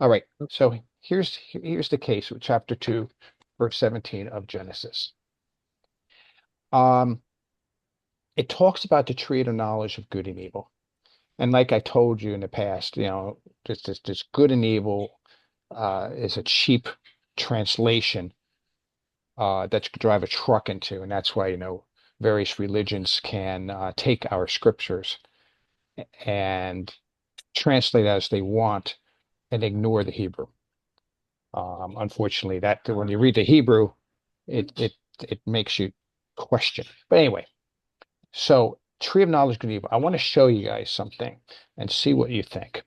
All right. So here's the case with chapter 2, verse 17 of Genesis. Um, it talks about the tree of the knowledge of good and evil. And like I told you in the past, this good and evil is a cheap translation that you could drive a truck into, and that's why various religions can take our scriptures and translate as they want and ignore the Hebrew. Unfortunately, that when you read the Hebrew, it makes you question. But anyway, so tree of knowledge good and evil. I want to show you guys something and see what you think.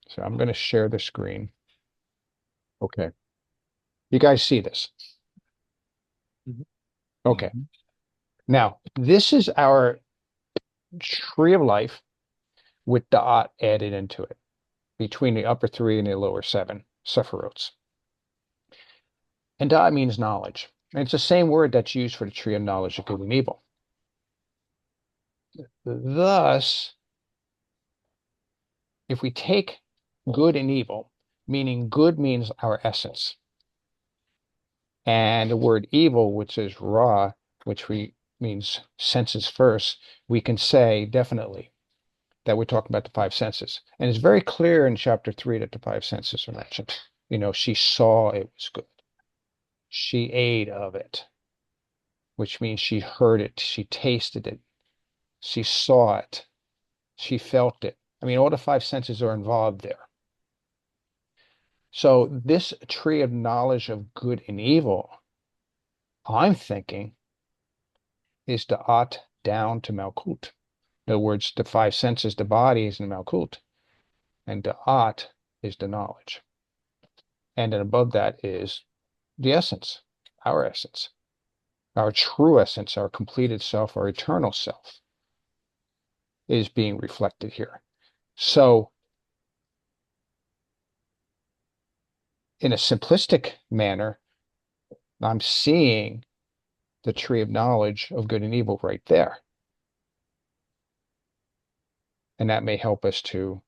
So I'm going to share the screen. Okay. You guys see this? Mhm. Okay. Now, this is our tree of life with Daat added into it between the upper three and the lower seven sephirots. And Daat means knowledge. And it's the same word that's used for the tree of knowledge of good and evil. Thus, if we take good and evil, meaning good means our essence, and the word evil, which is ra, means senses first, we can say definitely that we're talking about the five senses. And it's very clear in chapter 3 that the five senses are mentioned. She saw it was good. She ate of it, which means she heard it, she tasted it, she saw it, she felt it. I mean, all the five senses are involved there. So this tree of knowledge of good and evil, I'm thinking, is the At down to Malkut. In other words, the five senses, the body is in Malkut, and the At is the knowledge. And then above that is the essence, our true essence, our completed self, our eternal self is being reflected here. So, in a simplistic manner, I'm seeing the tree of knowledge of good and evil right there. And that may help us to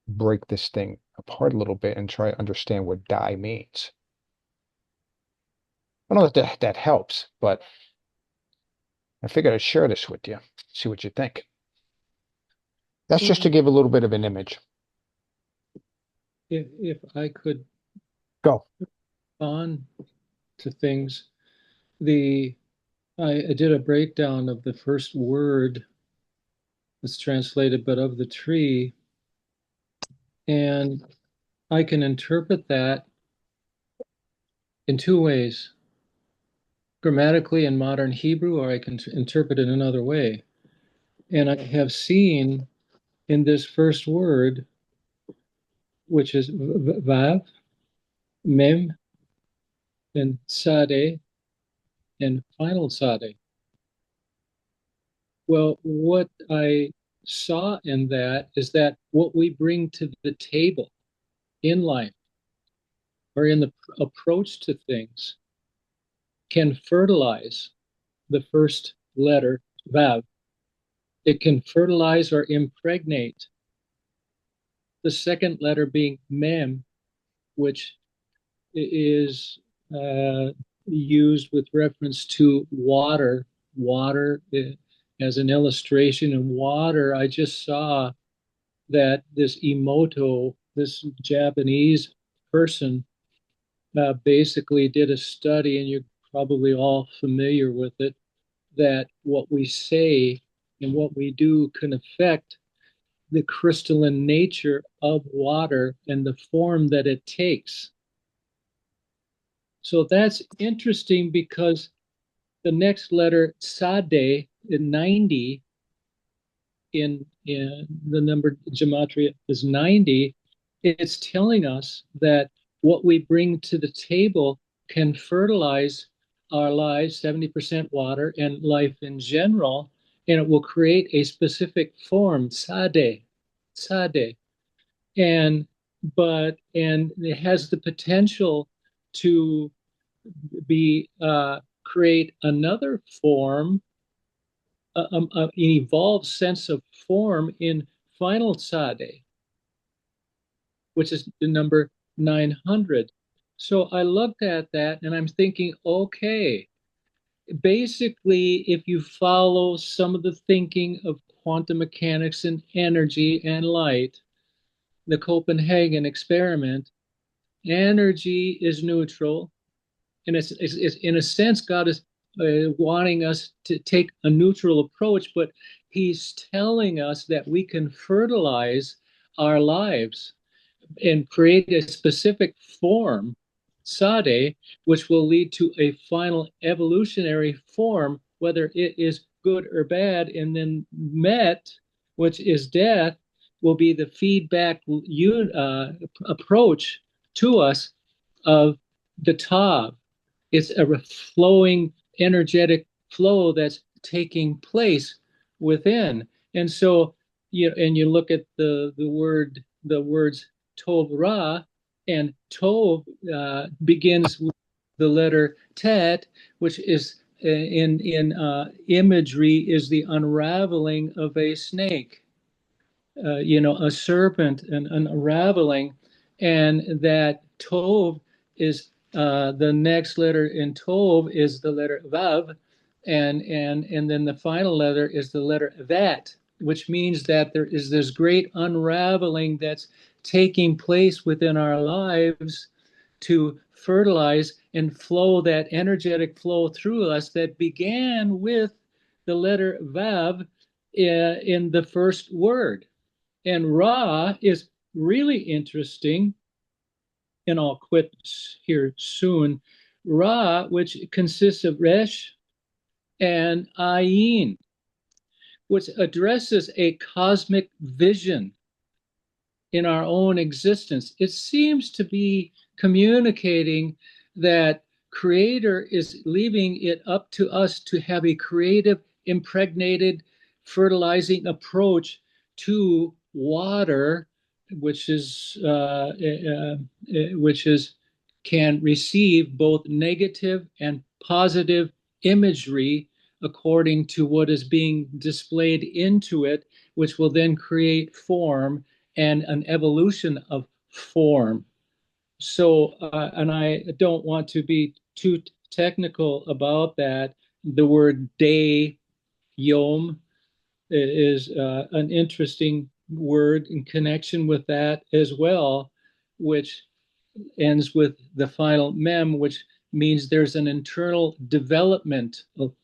break this thing apart a little bit and try to understand what die means. I don't know if that helps, but I figured I'd share this with you, see what you think. That's just to Well, give a little bit of an image. if I could Go. on to things, the I did a breakdown of the first word that's translated, but of the tree, and I can interpret that in two ways: grammatically in modern Hebrew, or I can interpret it another way. And I have seen in this first word, which is vav, mem, and sade, and final sade. Well, what I saw in that is that what we bring to the table in life or in the approach to things can fertilize the first letter, vav. It can fertilize or impregnate the second letter being mem, which is used with reference to water. Water, as an illustration in water, I just saw that this Emoto, this Japanese person, basically did a study, and you're probably all familiar with it, that what we say and what we do can affect the crystalline nature of water and the form that it takes. So that's interesting because the next letter, Sade, in 90, in the number gematria is 90, it's telling us that what we bring to the table can fertilize our lives, 70% water, and life in general, and it will create a specific form, sade. And and it has the potential to be create another form, an evolved sense of form in final sade, which is the number 900. So I looked at that and I'm thinking, okay, basically, if you follow some of the thinking of quantum mechanics and energy and light, the Copenhagen experiment, energy is neutral. And it's in a sense, God is wanting us to take a neutral approach, but He's telling us that we can fertilize our lives and create a specific form, sade, which will lead to a final evolutionary form, whether it is good or bad, and then met, which is death, will be the feedback approach to us of the tav. It's a flowing energetic flow that's taking place within. And so you look at the words Tov Ra, and Tov begins with the letter Tet, which is in imagery is the unraveling of a snake, a serpent, and unraveling, and that Tov is the next letter in Tov is the letter Vav, and then the final letter is the letter Vat, which means that there is this great unraveling that's taking place within our lives to fertilize and flow that energetic flow through us that began with the letter Vav in the first word. And Ra is really interesting, and I'll quit here soon. Ra, which consists of Resh and Ayin, which addresses a cosmic vision in our own existence. It seems to be communicating that Creator is leaving it up to us to have a creative, impregnated, fertilizing approach to water, which is can receive both negative and positive imagery according to what is being displayed into it, which will then create form and an evolution of form. So, and I don't want to be too technical about that. The word day, yom, is an interesting word in connection with that as well, which ends with the final mem, which means there's an eternal developmental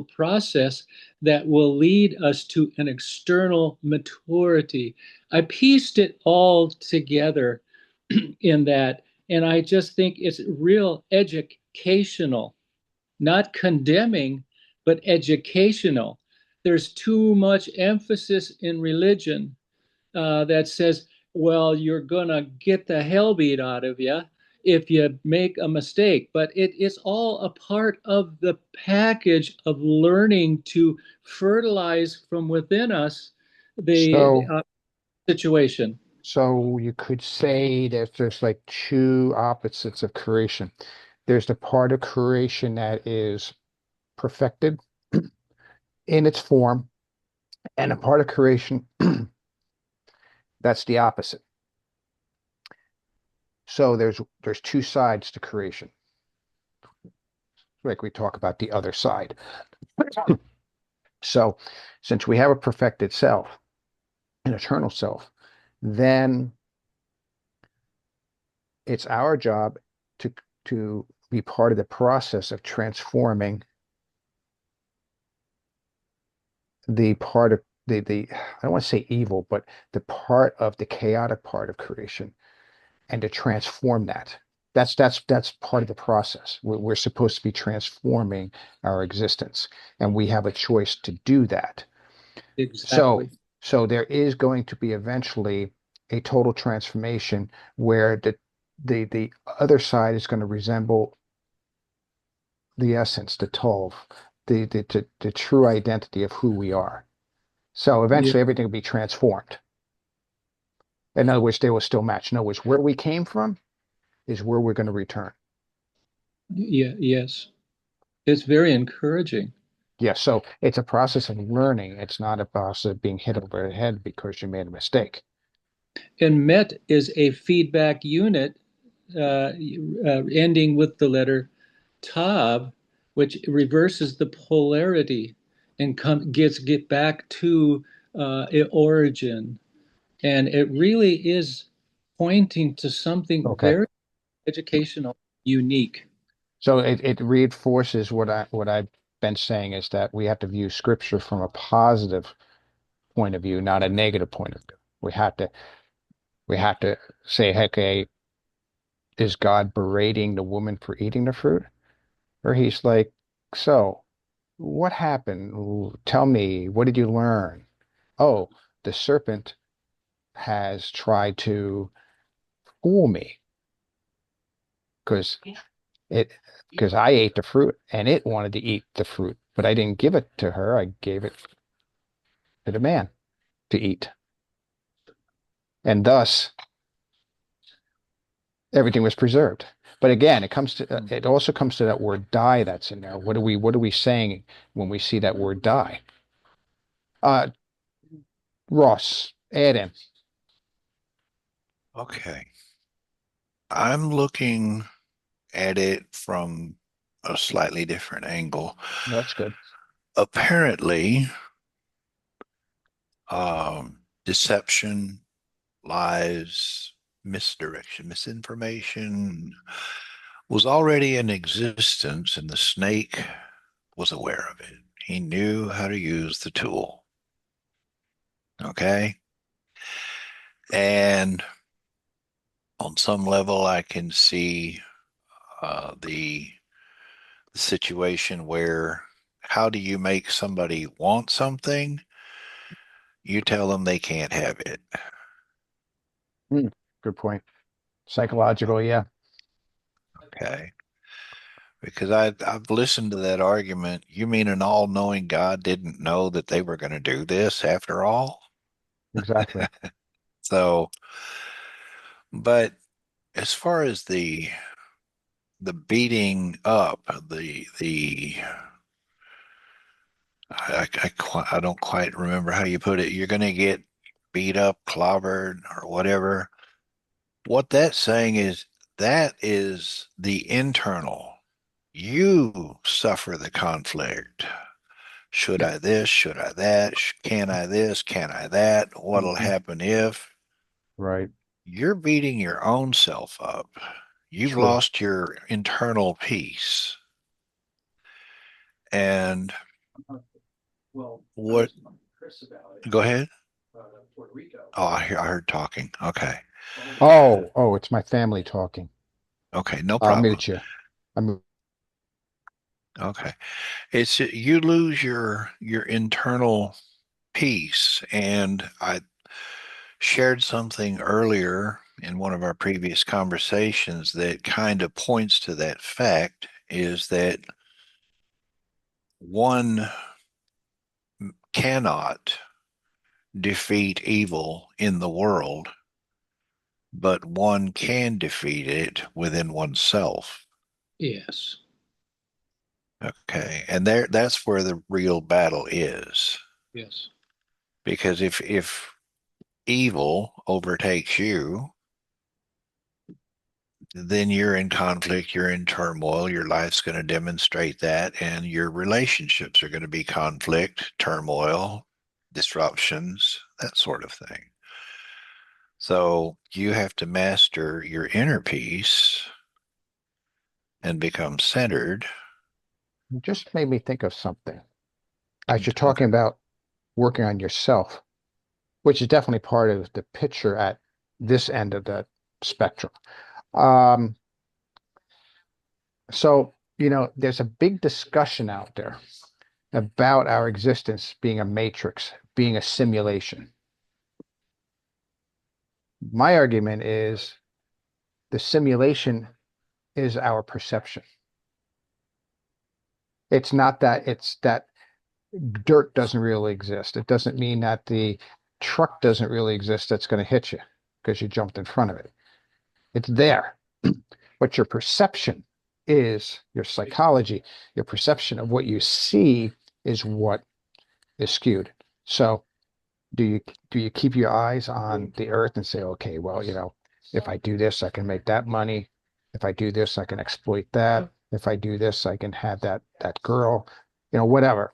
process that will lead us to an external maturity. I pieced it all together in that, and I just think it's real educational, not condemning, but educational. There's too much emphasis in religion that says, well, you're going to get the hell beat out of you if you make a mistake. But it's all a part of the package of learning to fertilize from within us the So, situation. so you could say that there's like two opposites of creation. There's the part of creation that is perfected in its form, and a part of creation that's the opposite. So there's two sides to creation. Like we talk about the other side. So since we have a perfected self, an eternal self, then it's our job to to be part of the process of transforming the part of the I don't want to say evil, but the part of the chaotic part of creation and to transform that. That's part of the process. We're supposed to be transforming our existence, and we have a choice to do that. So, Exactly. so there is going to be eventually a total transformation where the other side is going to resemble the essence, the Tov, the true identity of who we are. So Yeah, eventually everything will be transformed. In other words, they will still match. In other words, where we came from is where we're going to return. yeah, yes. It's very encouraging. Yeah, so it's a process of learning. It's not a process of being hit over the head because you made a mistake. And met is a feedback unit ending with the letter tav, which reverses the polarity and get back to origin. And it really is pointing to something Okay. very educational, unique. So it reinforces what I've been saying is that we have to view scripture from a positive point of view, not a negative point of view. We have to say, hey, okay, is God berating the woman for eating the fruit? Or he's like, so what happened? Tell me, what did you learn? Oh, the serpent has tried to fool me because it because I ate the fruit and it wanted to eat the fruit, but I didn't give it to her. I gave it to the man to eat. And thus everything was preserved. But again, it also comes to that word die that's in there. What are we saying when we see that word die? Uh, Ross, add in. Okay. I'm looking at it from a slightly different angle. That's good. Apparently, deception, lies, misdirection, misinformation was already in existence, and the snake was aware of it. He knew how to use the tool. Okay. And on some level, I can see the situation where how do you make somebody want something? You tell them they can't have it. Hmm, good point. Psychological, yeah, Okay. Because I've listened to that argument. You mean an all-knowing God didn't know that they were going to do this after all? exactly. So, but as far as the beating up, the I don't quite remember how you put it. You're going to get beat up, clobbered, or whatever. What that's saying is that is the internal. You suffer the conflict. Should Yeah. I this? Should I that? Can I this? Can I that? What'll Mhm. happen if? Right. You're beating your own self up. You've True. lost your internal peace. And what, go ahead. Oh, I heard talking. Okay. Oh, it's my family talking. Okay. No I'll problem. mute you. I'm Okay. It's you lose your internal peace. And I shared something earlier in one of our previous conversations that kind of points to that fact is that one cannot defeat evil in the world, but one can defeat it within oneself. Yes. Okay. And that's where the real battle is. Yes. Because if evil overtakes you, then you're in conflict, you're in turmoil, your life's going to demonstrate that, and your relationships are going to be conflict, turmoil, disruptions, that sort of thing. So you have to master your inner peace and become centered. just made me think of something. As you're Okay. talking about working on yourself, which is definitely part of the picture at this end of the spectrum. Um, so, there's a big discussion out there about our existence being a matrix, being a simulation. My argument is the simulation is our perception. It's that dirt doesn't really exist. It doesn't mean that the truck doesn't really exist that's going to hit you because you jumped in front of it. It's there. But your perception is your psychology, your perception of what you see is what is skewed. So Do you keep your eyes on the earth and say, okay, well, if I do this, I can make that money. If I do this, I can exploit that. If I do this, I can have that girl, whatever.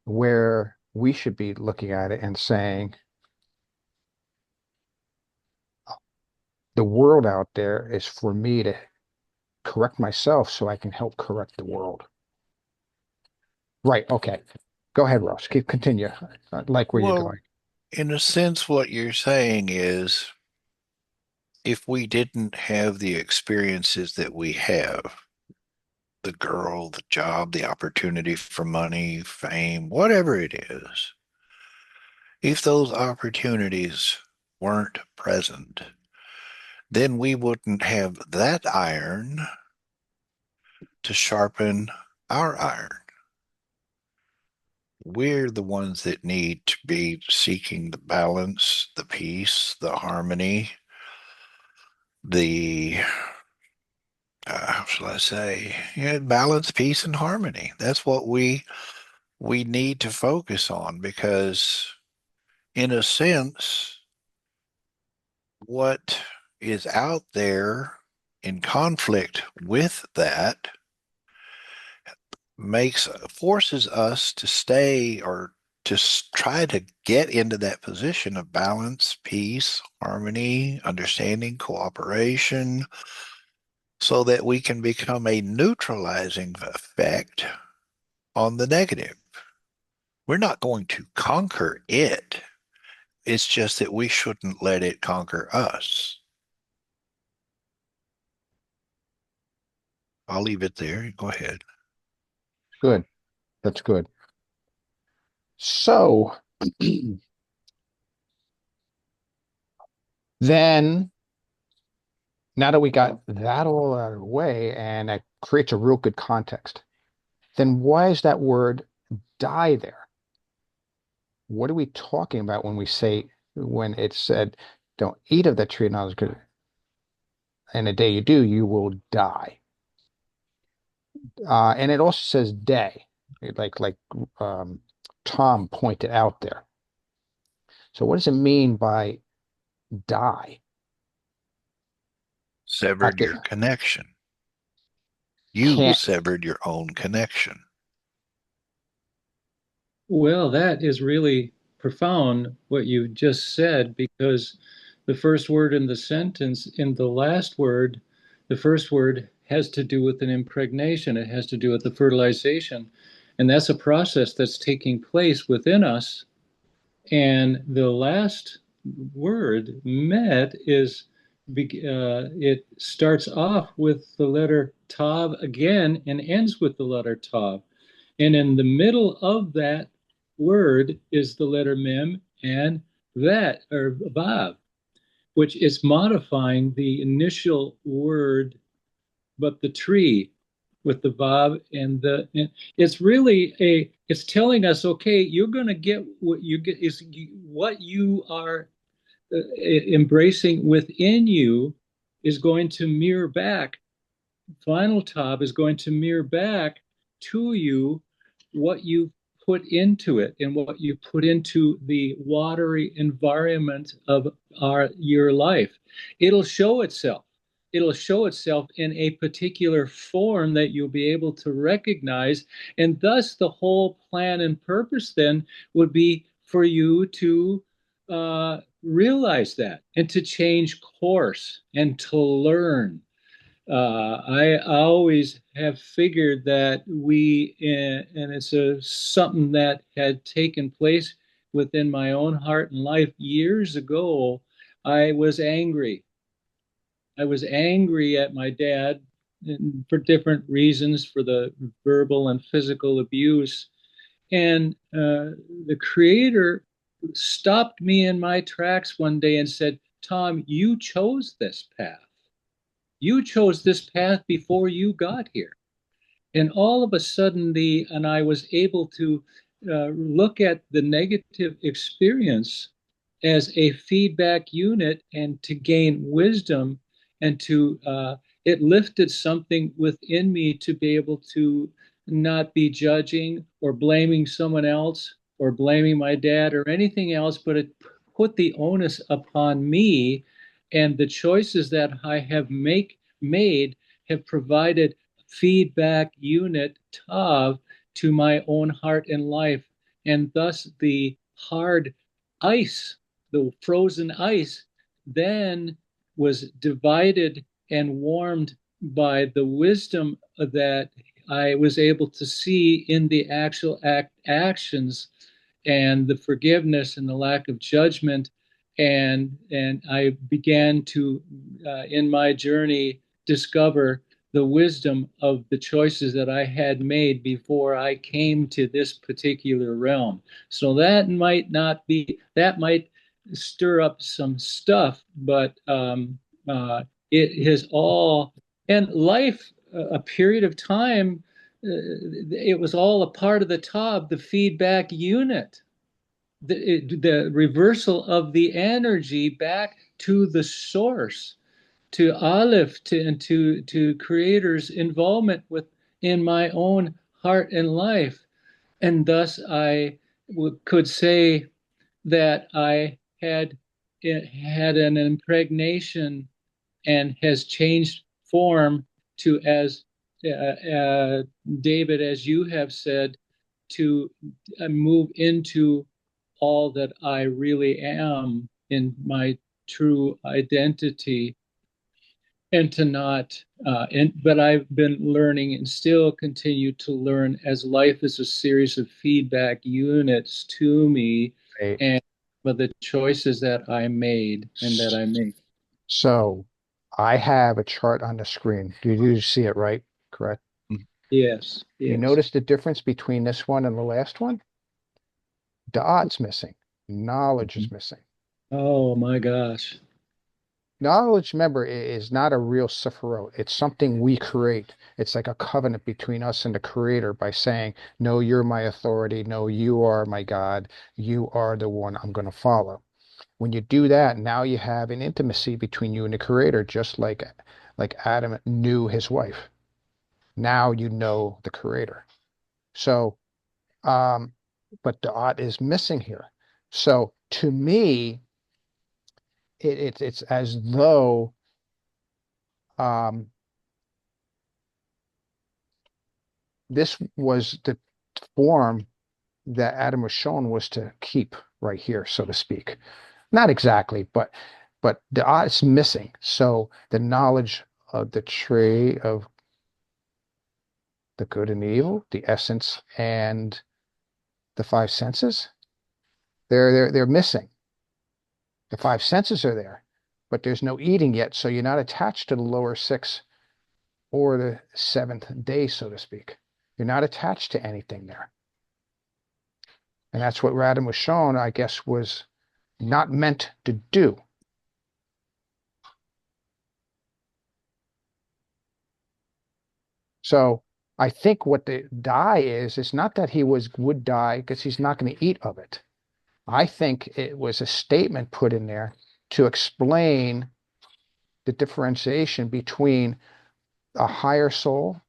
Where we should be looking at it and saying, the world out there is for me to correct myself so I can help correct the world. Right. Okay. Go ahead, Ross. Continue. I like where you're Well, going. in a sense, what you're saying is if we didn't have the experiences that we have, the girl, the job, the opportunity for money, fame, whatever it is, if those opportunities weren't present, then we wouldn't have that iron to sharpen our iron. We're the ones that need to be seeking the balance, the peace, the harmony, the how shall I say, balance, peace, and harmony. That's what we need to focus on because, in a sense, what is out there in conflict with that makes forces us to stay or to try to get into that position of balance, peace, harmony, understanding, cooperation, so that we can become a neutralizing effect on the negative. We're not going to conquer it. It's just that we shouldn't let it conquer us. I'll leave it there. Go ahead. Good. That's good. So then, now that we got that all out of the way, and that creates a real good context, then why is that word die there? What are we talking about when we say, when it said, don't eat of the tree of knowledge, and the day you do, you will die. And it also says day, like um, Tom pointed out there. So what does it mean by die? At Severed the your connection. You can't severed your own connection. Well, that is really profound what you just said, because the first word in the sentence, in the last word, the first word has to do with an impregnation. It has to do with the fertilization. And that's a process that's taking place within us. And the last word, met, it starts off with the letter tav again and ends with the letter tav. And in the middle of that word is the letter mem and that, or vav, which is modifying the initial word, but the tree with the vav and it's really it's telling us, okay, you're going to get what you get is what you are embracing within you is going to mirror back. Final top is going to mirror back to you what you put into it and what you put into the watery environment of your life. It'll show itself. It'll show itself in a particular form that you'll be able to recognize. And thus, the whole plan and purpose then would be for you to realize that and to change course and to learn. I always have figured that and it's something that had taken place within my own heart and life years ago. I was angry. I was angry at my dad for different reasons, for the verbal and physical abuse. And the Creator stopped me in my tracks one day and said, Tom, you chose this path. You chose this path before you got here. And all of a sudden, and I was able to look at the negative experience as a feedback unit and to gain wisdom and it lifted something within me to be able to not be judging or blaming someone else or blaming my dad or anything else, but it put the onus upon me, and the choices that I have made have provided feedback unit tav to my own heart and life, and thus the hard ice, the frozen ice, then was divided and warmed by the wisdom that I was able to see in the actual actions, and the forgiveness and the lack of judgment. And I began to, in my journey, discover the wisdom of the choices that I had made before I came to this particular realm. So that might stir up some stuff, but it has all, and life, a period of time, it was all a part of the TOB, the feedback unit, the reversal of the energy back to the source, to Aleph, to Creator's involvement in my own heart and life. And thus I could say that I had an impregnation and has changed form to, as David, as you have said, to move into all that I really am in my true identity, and to not but I've been learning and still continue to learn, as life is a series of feedback units to me, Right. and for the choices that I made and that I make. So I have a chart on the screen. You see it, right? Correct. Yes, You yes. notice the difference between this one and the last one? Daat's missing. Knowledge is missing. Oh my gosh. Knowledge, remember, is not a real Sephiroth. It's something we create. It's like a covenant between us and the Creator by saying, no, you're my authority. No, you are my God. You are the one I'm going to follow. When you do that, now you have an intimacy between you and the Creator, just like Adam knew his wife. Now you know the Creator. So, um, but the art is missing here. So to me, it's as though um, this was the form that Adam was shown was to keep right here, so to speak. Not exactly, but the art is missing. So the knowledge of the tree of the good and the evil, the essence, and the five senses, they're missing. The five senses are there, but there's no eating yet, so you're not attached to the lower six or the seventh day, so to speak. You're not attached to anything there. And that's what Radham was shown, I guess, was not meant to do. So I think what the die is not that he would die because he's not going to eat of it. I think it was a statement put in there to explain the differentiation between a higher soul,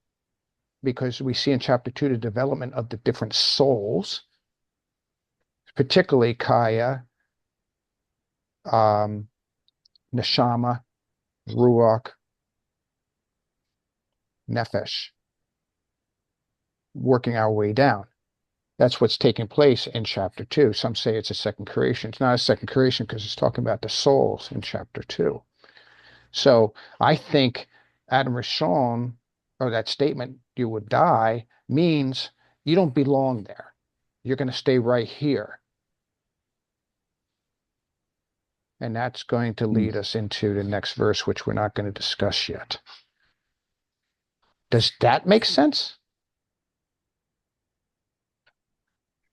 because we see in chapter 2 the development of the different souls, particularly Kaya, um, Neshama, Ruach, Nefesh, working our way down. That's what's taking place in chapter 2. Some say it's a second creation. It's not a second creation because it's talking about the souls in chapter 2. So I think Adam Rishon, or that statement, you would die, means you don't belong there. You're going to stay right here. And that's going to lead us into the next verse, which we're not going to discuss yet. Does that make sense?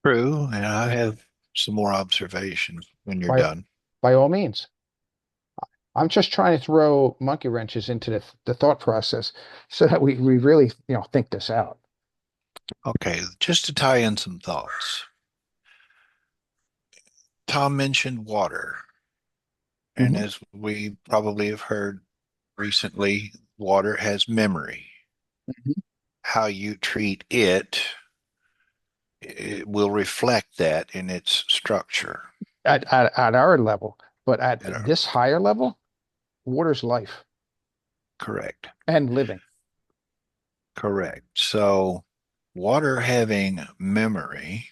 True, and I have some more observations when you're By done. by all means. I'm just trying to throw monkey wrenches into the thought process so that we really, think this out. Okay, just to tie in some thoughts. Tom mentioned water, and Mhm. as we probably have heard recently, water has memory. Mhm. How you treat it it will reflect that in its structure. At our level, but at You know, this higher level, water's life correct. and living. Correct. So water having memory,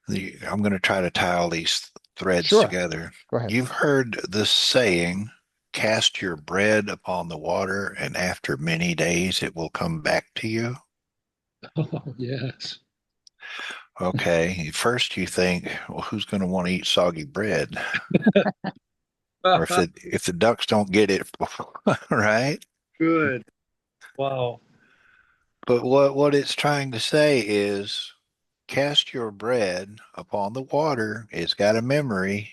I'm going to try to tie all these threads Sure. together. Go ahead. You've heard the saying, cast your bread upon the water, and after many days it will come back to you. Oh, yes. Okay, first you think, well, who's going to want to eat soggy bread? Or if the ducks don't get it, right? Good. Wow. But what it's trying to say is cast your bread upon the water. It's got a memory.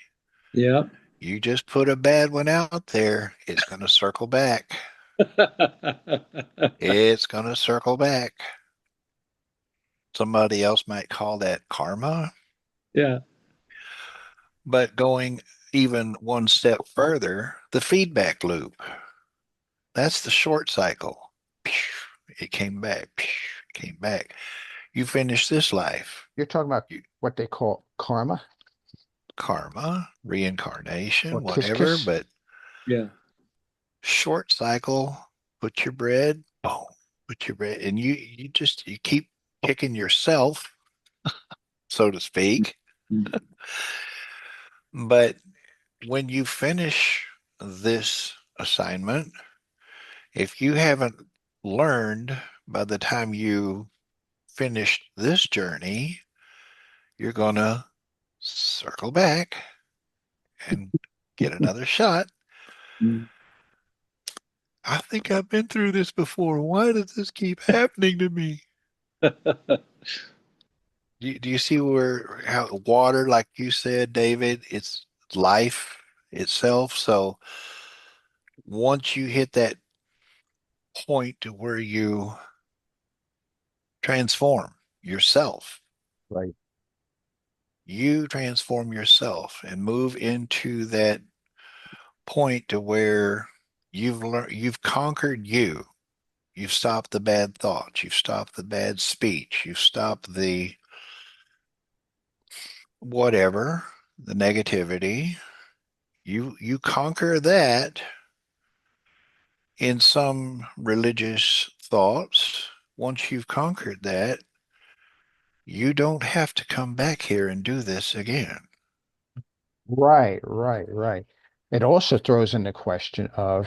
Yep. You just put a bad one out there, it's going to circle back. It's going to circle back. Somebody else might call that karma. Yeah. But going even one step further, the feedback loop. That's the short cycle. It came back. It came back. You finish this life. You're talking about You, what they call karma karma, or reincarnation, kiss whatever, kiss. but Yeah. short cycle, put your bread, boom, put your bread, and you keep kicking yourself, so to speak. Mm. But when you finish this assignment, if you haven't learned by the time you finish this journey, you're gonna circle back and get another shot. Mm. I think I've been through this before. Why does this keep happening to me? Do you see where how water, like you said, David, it's life itself. So once you hit that point to where you transform yourself, Right. you transform yourself and move into that point to where you've conquered you. You've stopped the bad thoughts, you've stopped the bad speech, you've stopped the whatever, the negativity. You conquer that in some religious thoughts. Once you've conquered that, you don't have to come back here and do this again. Right, right, right. It also throws in the question of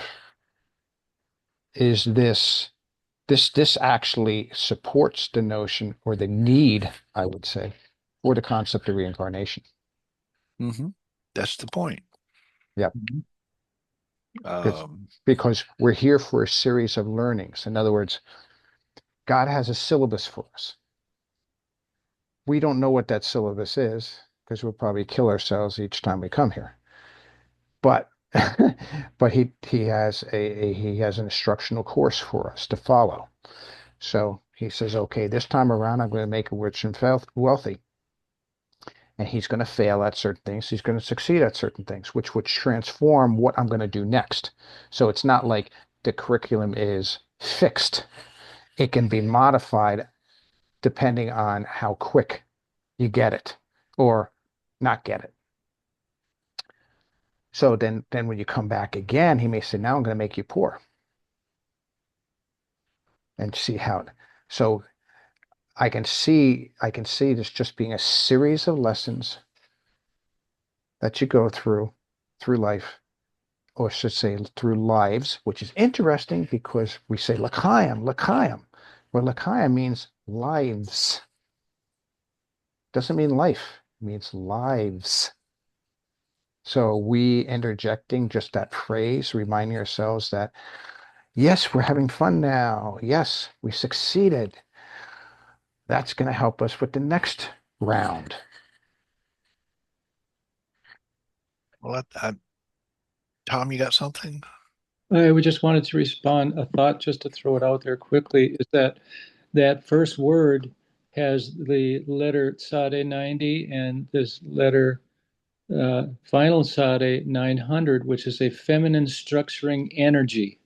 is this actually supports the notion or the need, I would say, for the concept of reincarnation. Hmm. That's the point. Yeah, Mhm. because Um, because we're here for a series of learnings. In other words, God has a syllabus for us. We don't know what that syllabus is because we'll probably kill ourselves each time we come here. But but he has an instructional course for us to follow. So he says, okay, this time around I'm going to make you rich and wealthy. And he's going to fail at certain things. He's going to succeed at certain things, which would transform what I'm going to do next. So it's not like the curriculum is fixed. It can be modified depending on how quick you get it or not get it. So then when you come back again, he may say, now I'm going to make you poor and see how. So I can see this just being a series of lessons that you go through life, or should say through lives, which is interesting because we say L'chaim, L'chaim, where L'chaim means lives. Doesn't mean life, it means lives. So we interjecting just that phrase, reminding ourselves that yes, we're having fun now. Yes, we succeeded. That's going to help us with the next round. well, Tom, you got something? I would just wanted to respond a thought just to throw it out there quickly is that that first word has the letter Sade 90 and this letter final Sade 900, which is a feminine structuring energy,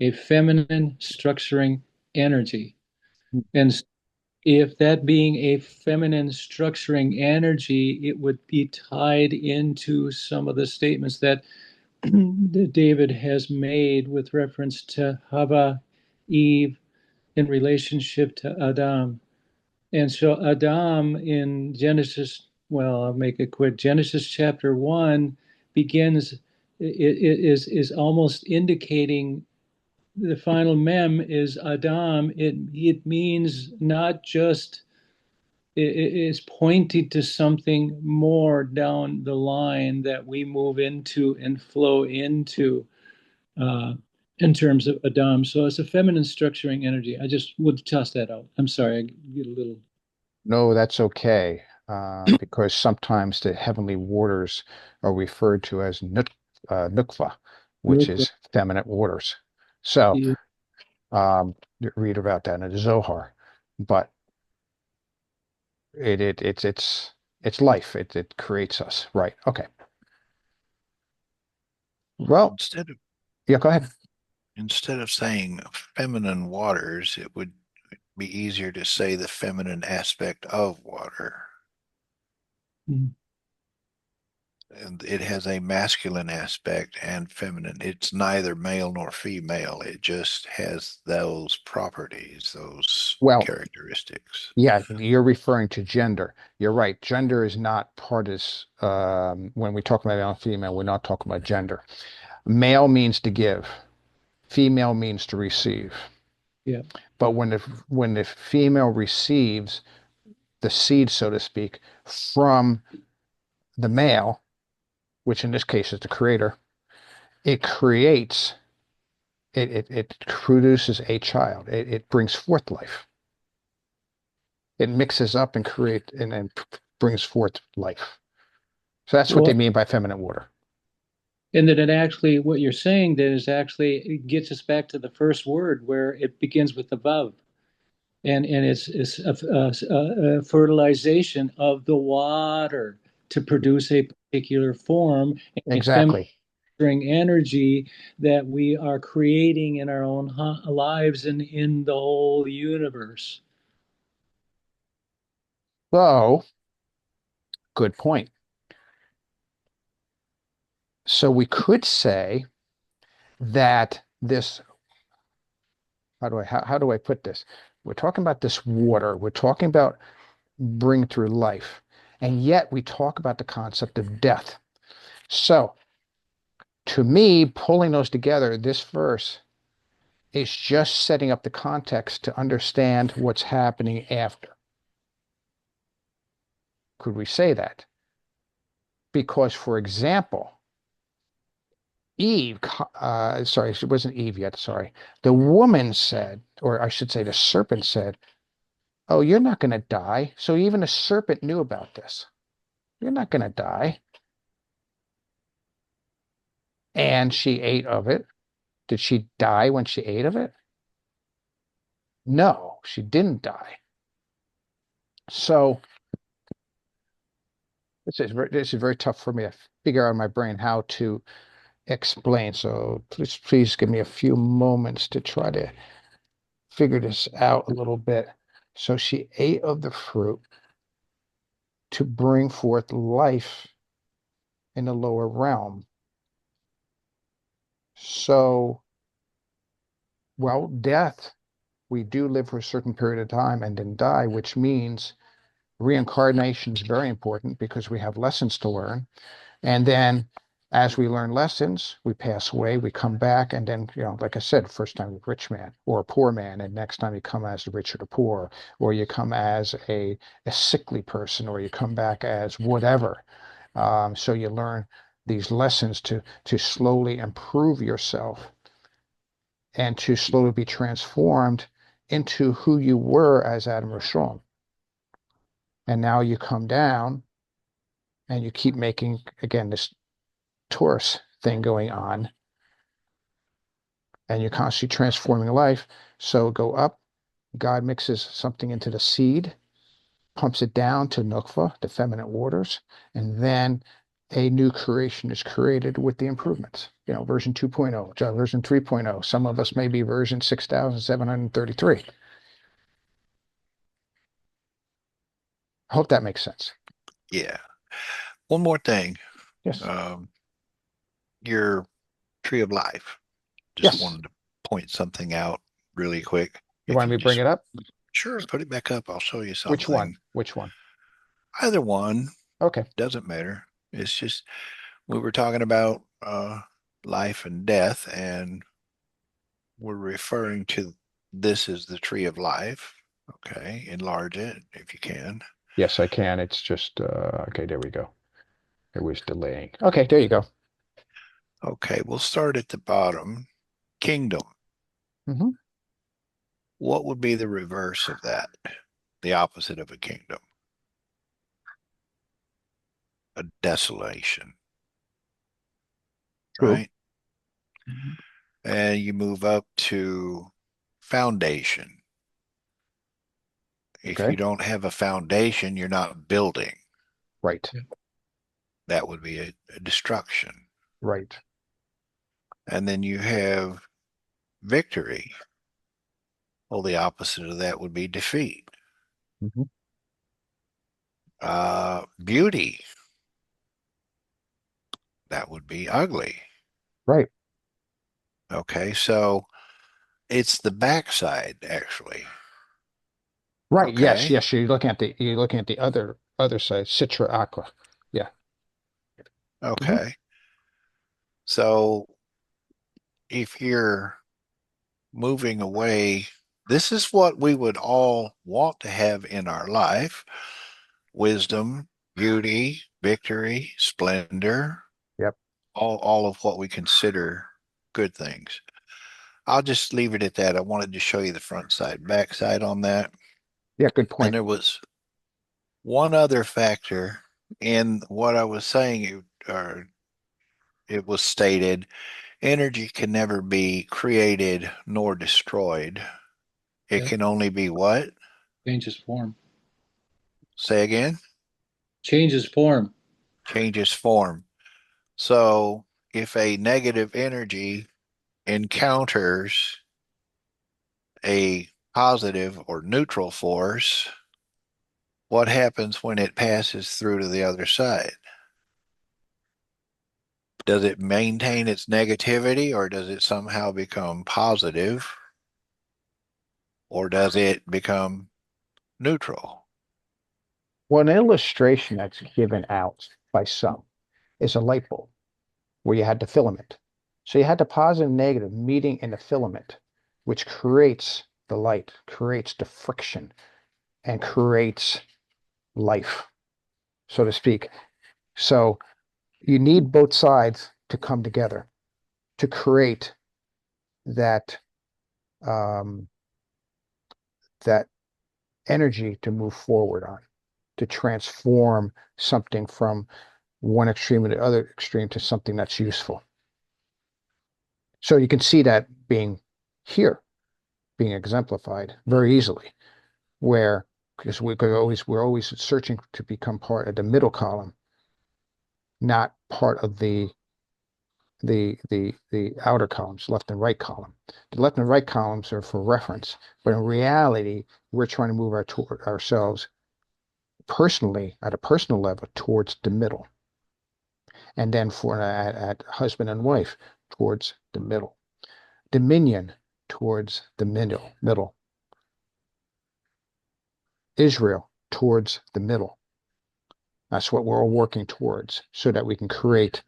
a feminine structuring energy. And if that being a feminine structuring energy, it would be tied into some of the statements that David has made with reference to Hava, Eve, in relationship to Adam. And so Adam in Genesis, well, I'll make it quick. Genesis chapter 1 begins, is almost indicating the final mem is Adam. It means not just, it is pointing to something more down the line that we move into and flow into, uh, in terms of Adam. So it's a feminine structuring energy. I just would toss that out. I'm sorry, I get a little. No, that's okay, because sometimes the heavenly waters are referred to as nukva, which is feminine waters. So, read about that in the Zohar. But it's life. It creates us. Right. Okay. Well, Instead of yeah, go ahead. instead of saying feminine waters, it would be easier to say the feminine aspect of water. Mm. And it has a masculine aspect and feminine. It's neither male nor female. It just has those properties, those Well, characteristics. yeah, you're referring to gender. You're right. Gender is not part of this. When we talk about male and female, we're not talking about gender. Male means to give. Female means to receive. Yeah. But when the female receives the seed, so to speak, from the male, which in this case is the creator, it creates, it produces a child. It brings forth life. It mixes up and and brings forth life. So that's what they Well, mean by feminine water. and then it actually, what you're saying then is actually, it gets us back to the first word where it begins with above. And it's a fertilization of the water to produce a particular form, a feminine Exactly. energy that we are creating in our own lives and in the whole universe. So, good point. So we could say that this, how do I put this? We're talking about this water. We're talking about bring through life. And yet we talk about the concept of death. So to me, pulling those together, this verse is just setting up the context to understand what's happening after. Could we say that? Because, for example, Eve, sorry, it wasn't Eve yet, sorry. The woman said, or I should say the serpent said, oh, you're not going to die. So even the serpent knew about this. You're not going to die. And she ate of it. Did she die when she ate of it? No, she didn't die. So this is very tough for me to figure out in my brain how to explain. So please give me a few moments to try to figure this out a little bit. So she ate of the fruit to bring forth life in the lower realm. So, well, death, we do live for a certain period of time and then die, which means reincarnation is very important because we have lessons to learn. And then as we learn lessons, we pass away, we come back, and then, like I said, first time you're a rich man or a poor man, and next time you come as the rich or the poor, or you come as a sickly person, or you come back as whatever. So you learn these lessons to slowly improve yourself and to slowly be transformed into who you were as Adam Rishon. And now you come down and you keep making, again, this Taurus thing going on, and you're constantly transforming life. So go up, God mixes something into the seed, pumps it down to Nukva, the feminine waters, and then a new creation is created with the improvements. Version 2.0, version 3.0. Some of us may be version 6,733. I hope that makes sense. Yeah. One more thing. Yes. Um, your tree of life. Just Yes. wanted to point something out really quick. You If want you me to bring just it up? sure put it back up, I'll show you Which one? something. Which one? Either one Okay. doesn't matter. It's just we were talking about life and death, and we're referring to this as the tree of life. Okay, enlarge it if you can. Yes, I can. It's just okay, there we go. It was delaying. Okay, there you go. Okay, we'll start at the bottom. Kingdom. Hmm. What would be the reverse of that? The opposite of a kingdom? A desolation, True. right? And you move up to foundation. If Okay. you don't have a foundation, you're not building. Right. Yeah. That would be a destruction. Right. And then you have victory. Well, the opposite of that would be defeat. Hmm. Beauty. That would be ugly. Right. Okay, so it's the backside, actually. Right. Yes. Okay, Yes. You're looking at the other side, Citra Aqua. Yeah. Hmm. okay. So if you're moving away, this is what we would all want to have in our life: wisdom, beauty, victory, splendor, Yep. all of what we consider good things. I'll just leave it at that. I wanted to show you the front side, back side on that. Yeah. Good And point. there was one other factor in what I was saying, or it was stated energy can never be created nor destroyed. It Yeah. can only be what? Changes form. Say again? Changes form. Changes form. So if a negative energy encounters a positive or neutral force, what happens when it passes through to the other side? Does it maintain its negativity or does it somehow become positive or does it become neutral? Well, an illustration that's given out by some is a light bulb where you had the filament. So you had the positive and negative meeting in the filament, which creates the light, creates the friction, and creates life, so to speak. So you need both sides to come together to create that um, that energy to move forward on, to transform something from one extreme to the other extreme to something that's useful. So you can see that being here, being exemplified very easily, where because we're always searching to become part of the middle column, not part of the outer columns, left and right column. The left and right columns are for reference, but in reality, we're trying to move ourselves personally at a personal level towards the middle, and then for at husband and wife towards the middle, dominion towards the middle, Israel towards the middle. That's what we're all working towards, so that we can create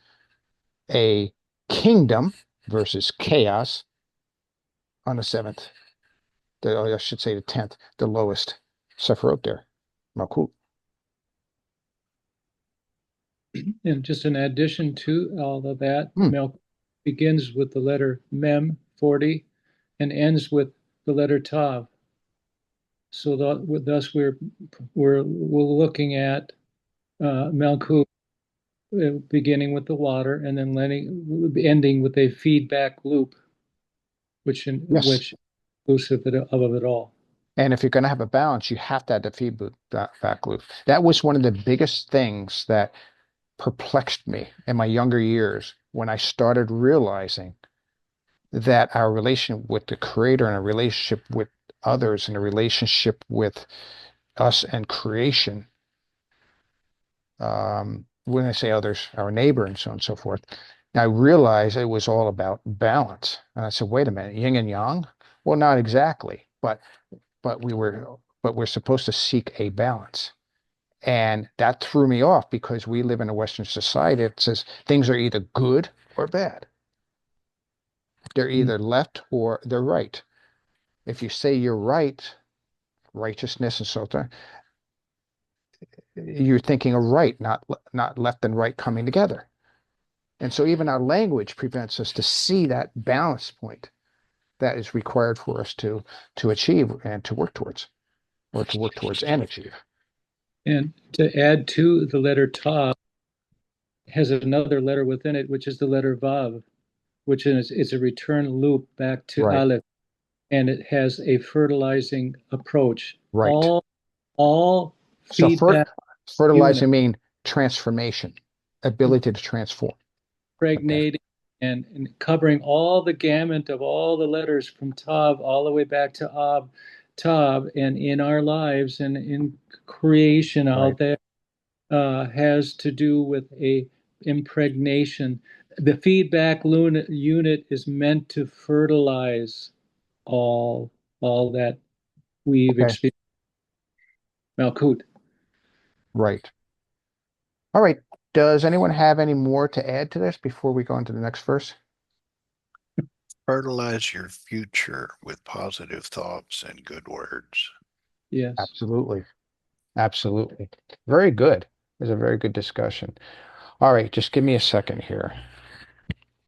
a kingdom versus chaos on the seventh. I should say the 10th, the lowest Sephiroth there. Malkut. And just in addition to all of that, Hmm. Milk begins with the letter Mem 40 and ends with the letter Tav. So thus we're looking at Malkut beginning with the water and then ending with a feedback loop, Yes. which inclusive of it all. And if you're going to have a balance, you have to have the feedback loop. That was one of the biggest things that perplexed me in my younger years when I started realizing that our relation with the creator and a relationship with others and a relationship with us and creation when I say others, our neighbor and so on and so forth. And I realized it was all about balance. And I said, wait a minute, yin and yang? Well, not exactly, but we're supposed to seek a balance. And that threw me off because we live in a Western society that says things are either good or bad. They're Mm. either left or they're right. If you say you're right, righteousness and so on, you're thinking of right, not left and right coming together. And so even our language prevents us to see that balance point that is required for us to achieve and to work towards, or to work towards and achieve. And to add to the letter Tav has another letter within it, which is the letter Vav, which is a return loop back to Right, Aleph, and it has a fertilizing approach. right. All So feedback unit fertilizing mean transformation, ability to transform. Okay. impregnating and covering all the gamut of all the letters from Tav all the way back to Ab, Tav, and in our lives and in creation Right. out there has to do with a impregnation. The feedback unit is meant to fertilize all all that we've Okay. experienced. Malkut. Right. All right. Does anyone have any more to add to this before we go into the next verse? Fertilize your future with positive thoughts and good words. Yes. Absolutely. Absolutely. Very good. It was a very good discussion. All right, just give me a second here.